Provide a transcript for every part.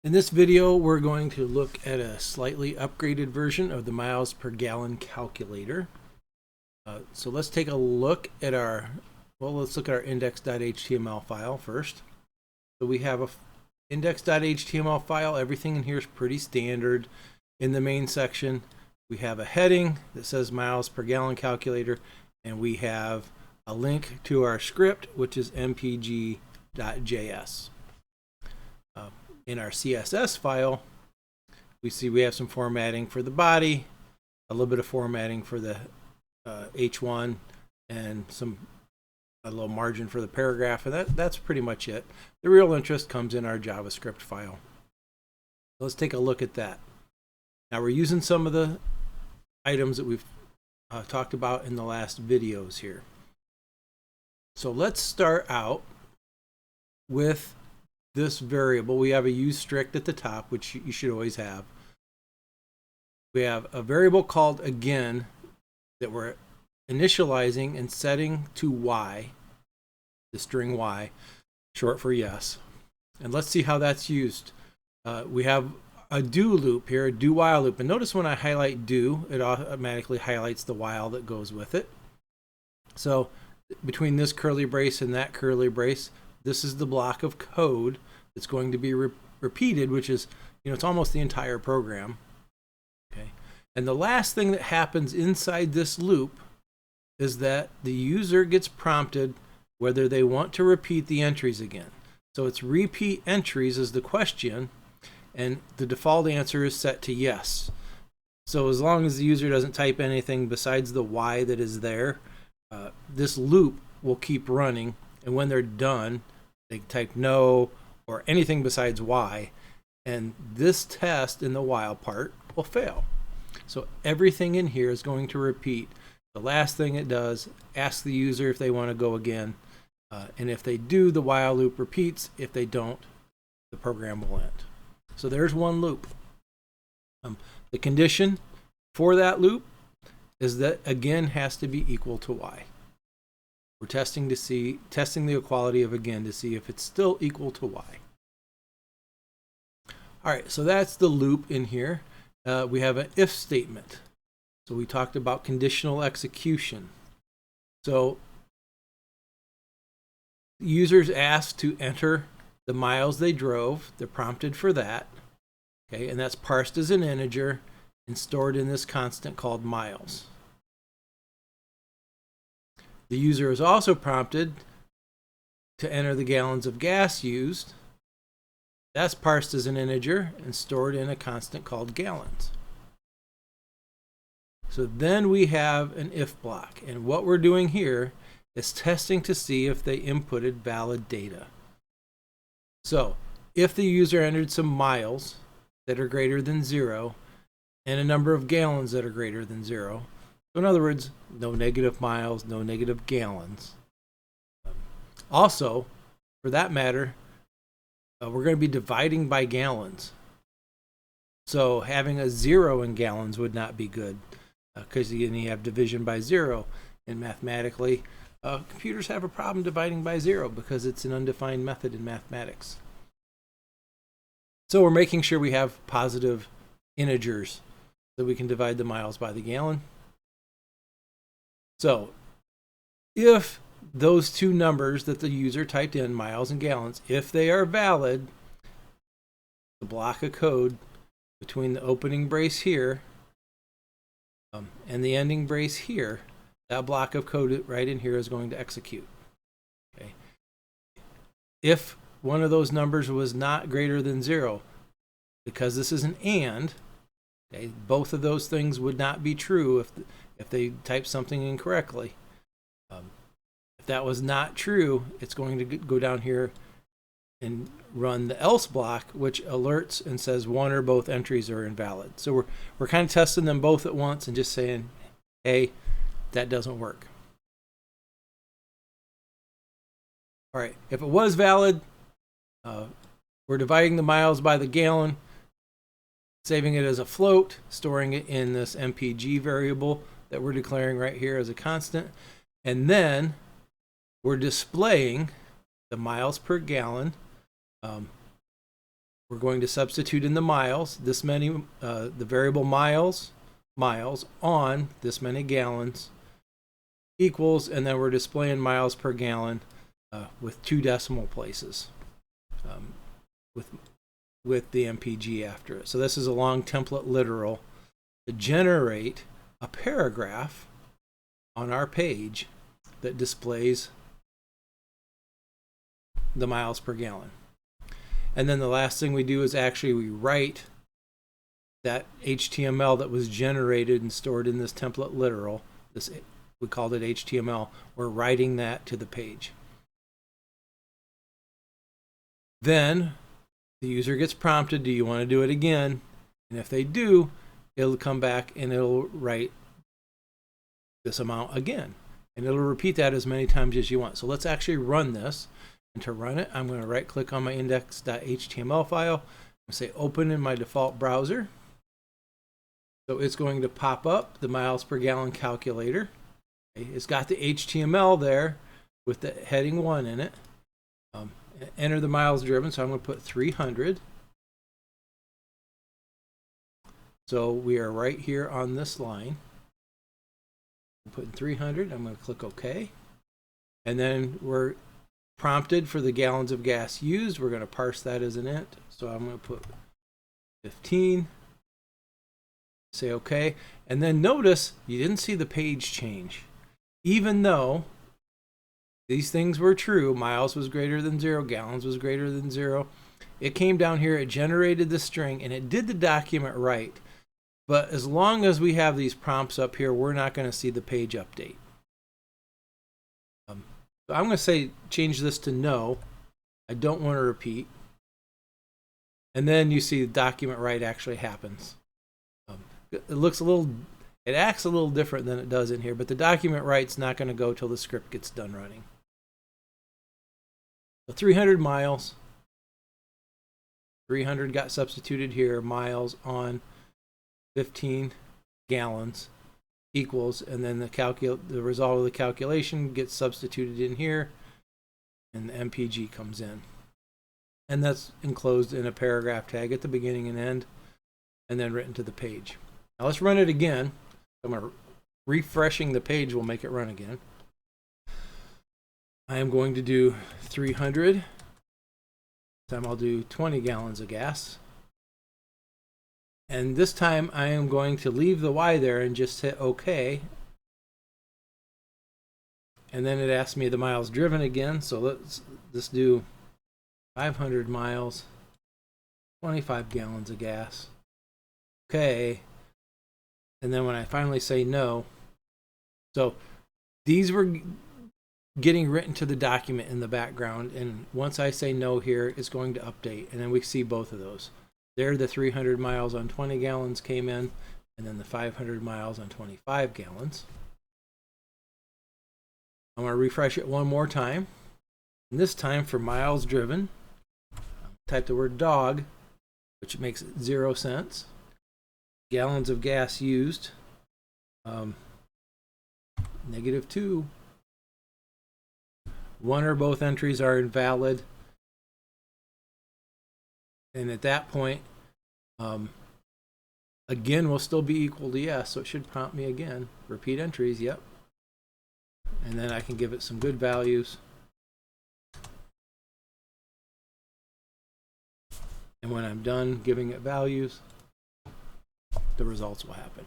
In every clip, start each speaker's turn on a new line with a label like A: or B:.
A: In this video, we're going to look at a slightly upgraded version of the miles per gallon calculator. So let's take a look at let's look at our index.html file first. So we have a index.html file. Everything in here is pretty standard. In the main section, we have a heading that says miles per gallon calculator, and we have a link to our script, which is mpg.js. In our CSS file, we see we have some formatting for the body, a little bit of formatting for the H1, and a little margin for the paragraph, and that's pretty much it. The real interest comes in our JavaScript file. Let's take a look at that. Now we're using some of the items that we've talked about in the last videos here. So let's start out with this variable. We have a use strict at the top, which you should always have. We have a variable called again that we're initializing and setting to y, the string y, short for yes. And let's see how that's used. We have a do loop here, a do while loop. And notice when I highlight do, it automatically highlights the while that goes with it. So between this curly brace and that curly brace, this is the block of code that's going to be repeated, which is, it's almost the entire program. Okay. And the last thing that happens inside this loop is that the user gets prompted whether they want to repeat the entries again. So it's repeat entries is the question, and the default answer is set to yes. So as long as the user doesn't type anything besides the y that is there, this loop will keep running, and when they're done, they type no or anything besides y, and this test in the while part will fail. So everything in here is going to repeat. The last thing it does, ask the user if they want to go again, and if they do, the while loop repeats. If they don't, the program will end. So there's one loop. The condition for that loop is that again has to be equal to y. We're testing the equality of again to see if it's still equal to y. All right, so that's the loop in here. We have an if statement. So we talked about conditional execution. So users asked to enter the miles they drove. They're prompted for that. Okay, and that's parsed as an integer and stored in this constant called miles. The user is also prompted to enter the gallons of gas used. That's parsed as an integer and stored in a constant called gallons. So then we have an if block, and what we're doing here is testing to see if they inputted valid data. So if the user entered some miles that are greater than 0 and a number of gallons that are greater than 0, so in other words, no negative miles, no negative gallons. Also, for that matter, we're going to be dividing by gallons. So having a 0 in gallons would not be good, because you have division by 0. And mathematically, computers have a problem dividing by 0 because it's an undefined method in mathematics. So we're making sure we have positive integers so we can divide the miles by the gallon. So if those two numbers that the user typed in, miles and gallons, if they are valid, the block of code between the opening brace here and the ending brace here, that block of code right in here is going to execute. Okay. If one of those numbers was not greater than 0, because this is an and, okay, both of those things would not be true if they type something incorrectly. If that was not true, it's going to go down here and run the else block, which alerts and says one or both entries are invalid. So we're kind of testing them both at once and just saying, hey, that doesn't work. All right, if it was valid, we're dividing the miles by the gallon, saving it as a float, storing it in this MPG variable that we're declaring right here as a constant, and then we're displaying the miles per gallon we're going to substitute in the miles, this many, the variable miles on this many gallons equals, and then we're displaying miles per gallon with 2 decimal places with the MPG after it. So this is a long template literal to generate a paragraph on our page that displays the miles per gallon. And then the last thing we do is actually we write that HTML that was generated and stored in this template literal. We called it HTML. We're writing that to the page. Then the user gets prompted, do you want to do it again? And if they do, it'll come back and it'll write this amount again. And it'll repeat that as many times as you want. So let's actually run this. And to run it, I'm going to right click on my index.html file and say open in my default browser. So it's going to pop up the miles per gallon calculator. Okay, it's got the HTML there with the heading 1 in it. Enter the miles driven, so I'm going to put 300. So we are right here on this line. I'm putting 300. I'm going to click OK. And then we're prompted for the gallons of gas used. We're going to parse that as an int. So I'm going to put 15. Say OK. And then notice you didn't see the page change. Even though these things were true, miles was greater than 0, gallons was greater than 0. It came down here, it generated the string, and it did the document right. But as long as we have these prompts up here, we're not going to see the page update. So I'm going to say change this to no. I don't want to repeat. And then you see the document write actually happens. It looks a little, it acts a little different than it does in here, but the document write's not going to go till the script gets done running. So 300 miles, 300 got substituted here, miles on 15 gallons equals, and then the result of the calculation gets substituted in here, and the MPG comes in. And that's enclosed in a paragraph tag at the beginning and end, and then written to the page. Now let's run it again. Refreshing the page will make it run again. I am going to do 300. This time I'll do 20 gallons of gas. And this time I am going to leave the Y there and just hit OK. And then it asks me the miles driven again. So let's do 500 miles, 25 gallons of gas. Okay. And then when I finally say no, so these were getting written to the document in the background, and once I say no here, it's going to update, and then we see both of those. There the 300 miles on 20 gallons came in, and then the 500 miles on 25 gallons. I'm going to refresh it one more time, and this time for miles driven, type the word dog, which makes 0 cents. Gallons of gas used, -2. One or both entries are invalid, and at that point again will still be equal to yes, so it should prompt me again. Repeat entries, yep. And then I can give it some good values, and when I'm done giving it values, the results will happen.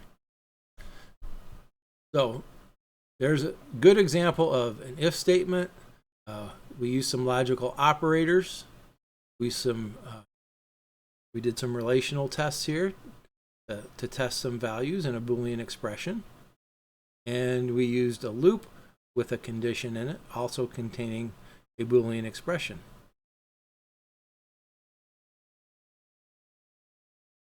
A: So there's a good example of an if statement. We use some logical operators. We did some relational tests here to test some values in a Boolean expression. And we used a loop with a condition in it, also containing a Boolean expression.